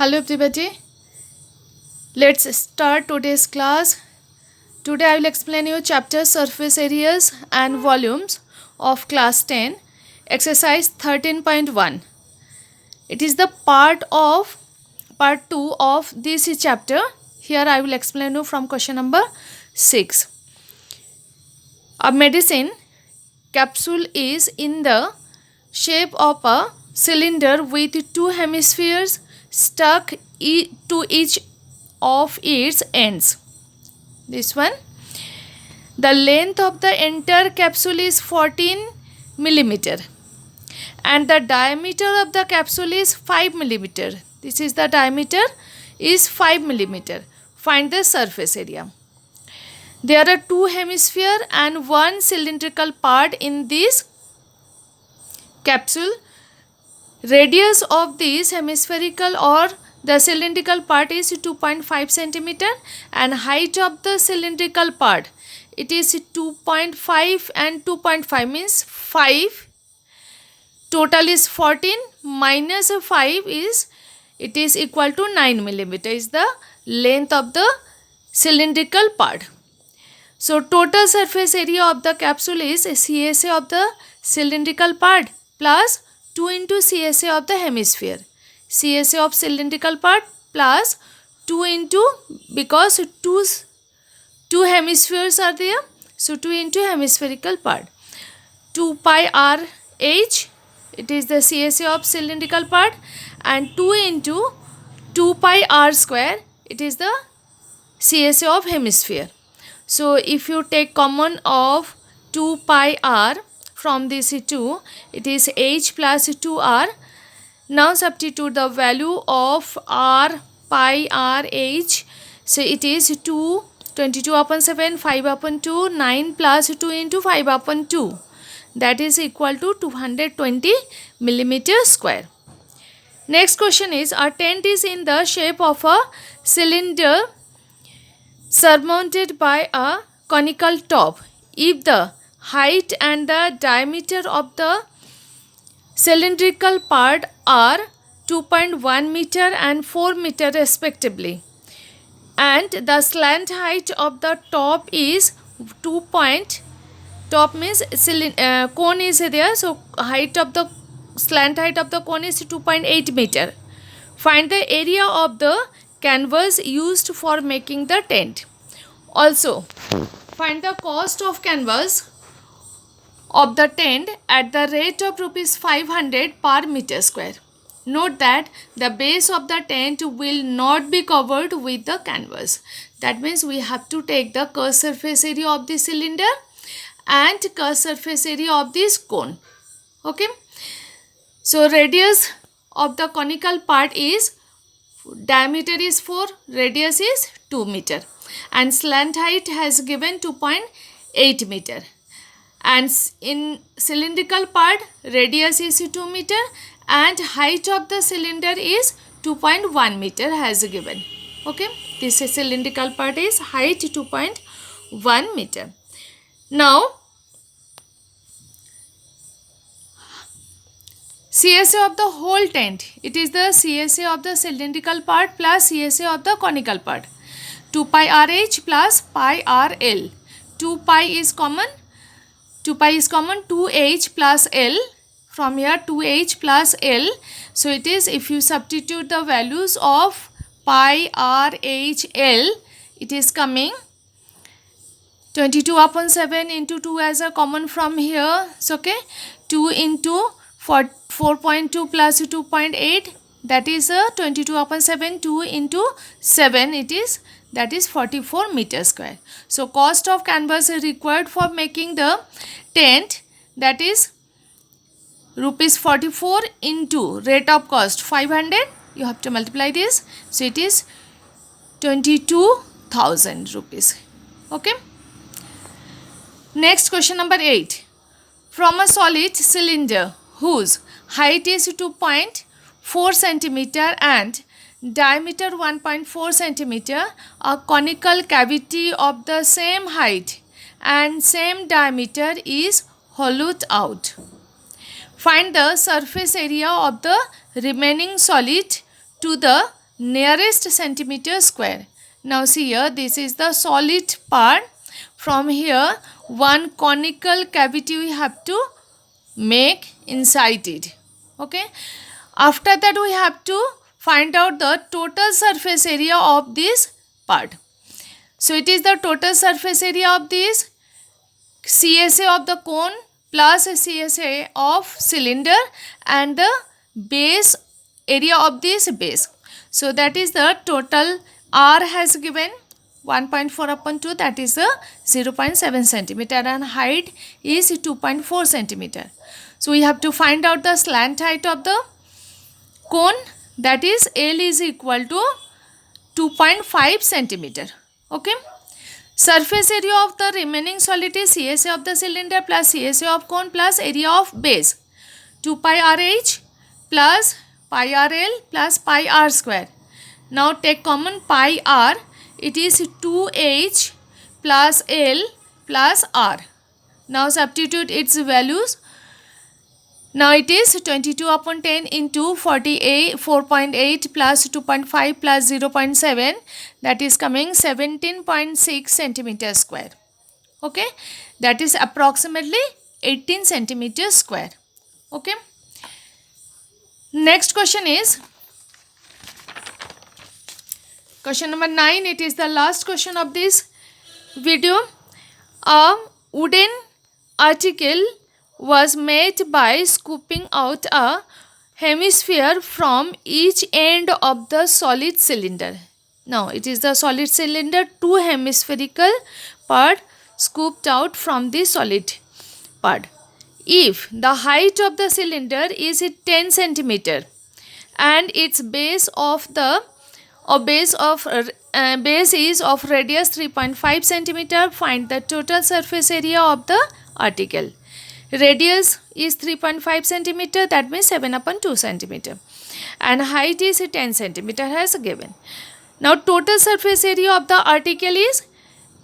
Hello everybody. Let's start today's class. Today I will explain you chapter surface areas and volumes of class 10 exercise 13.1. It is the part 2 of this chapter. Here I will explain you from question number 6. A medicine capsule is in the shape of a cylinder with two hemispheres stuck to each of its ends. This one. The length of the entire capsule is 14 millimeter and the diameter of the capsule is 5 millimeter. This is the diameter is 5 millimeter. Find the surface area. There are two hemisphere and one cylindrical part in this capsule. Radius of this hemispherical or the cylindrical part is 2.5 centimeter and height of the cylindrical part it is 2.5 and 2.5 means 5. Total is 14 minus 5 is it is equal to 9 millimeter is the length of the cylindrical part. So total surface area of the capsule is CSA of the cylindrical part plus 2 into CSA of the hemisphere. CSA of cylindrical part plus 2 into because two hemispheres are there. So 2 into hemispherical part. 2 pi r h it is the CSA of cylindrical part and 2 into 2 pi r square it is the CSA of hemisphere. So if you take common of 2 pi r from this 2 it is h plus 2r. Now substitute the value of r pi r h. So it is 22 upon 7 5 upon 2 9 plus 2 into 5 upon 2 that is equal to 220 millimeter square. Next question is a tent is in the shape of a cylinder surmounted by a conical top. If the height and the diameter of the cylindrical part are 2.1 meter and 4 meter respectively and the slant height of the top is top means cone is there, so height of the slant height of the cone is 2.8 meter. Find the area of the canvas used for making the tent. Also find the cost of canvas of the tent at the rate of rupees 500 per meter square. Note that the base of the tent will not be covered with the canvas. That means we have to take the curved surface area of the cylinder and curved surface area of this cone. Okay. So radius of the conical part is diameter is 4, radius is 2 meter and slant height has given 2.8 meter. And in cylindrical part radius is 2 meter and height of the cylinder is 2.1 meter has given. Okay, this cylindrical part is height 2.1 meter. Now CSA of the whole tent, it is the CSA of the cylindrical part plus CSA of the conical part. 2 pi RH plus pi RL. 2 pi is common. 2 pi is common, 2h plus L. From here 2h plus L. So it is if you substitute the values of pi r h L, it is coming 22 upon 7 into 2 as a common from here. So okay, 2 into 4.2 plus 2.8 that is 22 upon 7, 2 into 7 it is that is 44 meter square. So cost of canvas is required for making the tent that is rupees 44 into rate of cost 500. You have to multiply this. So it is 22,000 rupees. Okay. Next question number 8. From a solid cylinder whose height is 2.4 centimeter and diameter 1.4 centimeter, a conical cavity of the same height and same diameter is hollowed out. Find the surface area of the remaining solid to the nearest centimeter square. Now see here, this is the solid part. From here, one conical cavity we have to make inside it. Okay. After that, we have to find out the total surface area of this part. So it is the total surface area of this CSA of the cone plus CSA of cylinder and the base area of this base. So that is the total. R has given 1.4 upon 2, that is the 0.7 centimeter, and height is 2.4 centimeter. So we have to find out the slant height of the cone, that is L is equal to 2.5 centimeter. Okay. Surface area of the remaining solid is CSA of the cylinder plus CSA of cone plus area of base, 2 pi RH plus pi RL plus pi R square. Now take common pi R, it is 2H plus L plus R. Now substitute its values. Now it is 22 upon 10 into 4.8 plus 2.5 plus 0.7, that is coming 17.6 centimeter square. Okay, that is approximately 18 centimeters square. Okay. Next question is question number 9. It is the last question of this video. A wooden article was made by scooping out a hemisphere from each end of the solid cylinder. Now it is the solid cylinder, two hemispherical part scooped out from the solid part. If the height of the cylinder is 10 centimeter and its base is of radius 3.5 centimeter, find the total surface area of the article. Radius is 3.5 centimeter, that means 7 upon 2 centimeter, and height is 10 centimeter has given. Now total surface area of the article is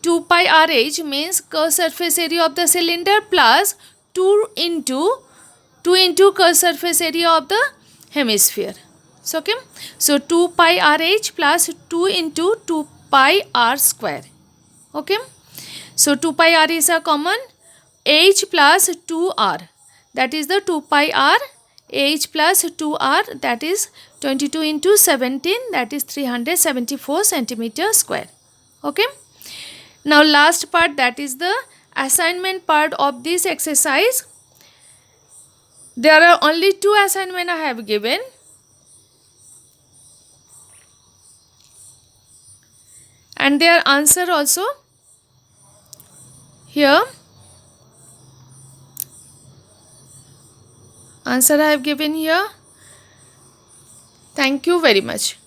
2 pi RH, means curved surface area of the cylinder plus 2 into curved surface area of the hemisphere. So, okay. So 2 pi RH plus 2 into 2 pi R square. Okay. So 2 pi R is a common, H plus 2R, that is the 2 pi R, H plus 2R, that is 22 into 17, that is 374 centimeter square. Okay. Now last part, that is the assignment part of this exercise. There are only 2 assignments I have given. And their answer also here. Answer I have given here. Thank you very much.